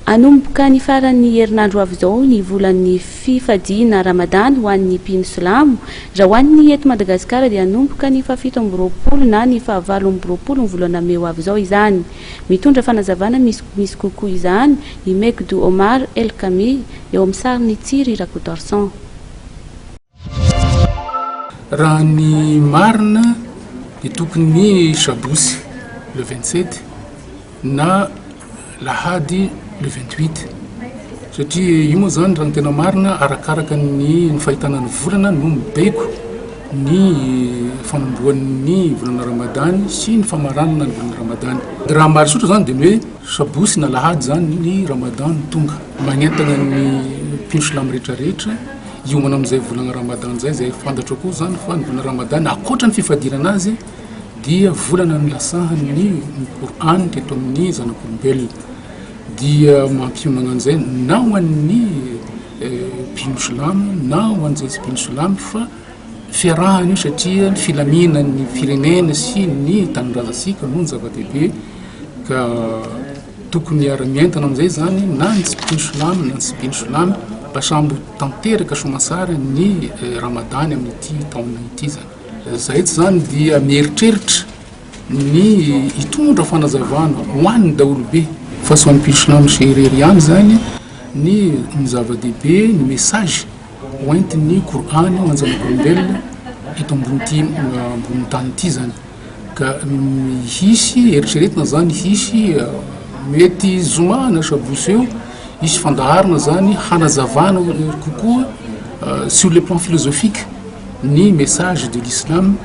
anomboka ny faran'ny herinandro avy izao ny volan'ny fifadiana Ramadan ho an'ny mpino silamo raha ho an'ny eto Madagasikara dia anomboka ny 17 na ny 18 volana Meo avy izao izany. Mitondra fanazavana misy kokoa izany i Megdou Omar El Kami eo amin'ny sariny Tsiry Rakotorsan. Raha ny marina dia tokony Sabosy le 27 na Lahady le 28 satria io moa zany raha ny tena marina arakaraka ny fahitana ny volana no mibaiko ny fanomboan'ny volana Ramadan sy ny famaranana ny volana Ramadan. Raha marisotra zany dia hoe Sabosy na Lahady zany ny Ramadan tonga magnentana ny mpino silamo rehetrarehetra hiomana amin'izay volana Ramadan zay fantatra koa zany fa ny volana Ramadan akoatra ny fifadirana azy dia volana ny lasahan'ny Qur'an teto amin'ny zanak'olombelona dia mampionana an'izay na ho an'ny mpino silamo na ho an'izay tsy mpino silamo fa fiarahany io satria ny filaminan'ny firenena sy ny tanindrazasika no ny zava-dehibe ka tokony hiara-mientana amin'izay zany na ny tsy mpino silamo na ny tsy mpino silamo mba sambo tanteraka soamasara ny Ramadan amin'ity taona ity zany. Zay zany dia mieritreritra ny hitondra fanazavana ho an'ny daolobe fa sy ho an'ny mpino silamo sy irery ihany zany ny zava-dehibe ny message hoentin'ny Qur'an ho anjanak'olombelona eto ambony tany ity zany ka hisy eritreretina zany hisy mety zoma na Sabosy eo hisy fandaharana zany hanazavana kokoa sur le plan philosophique ny message de l'islam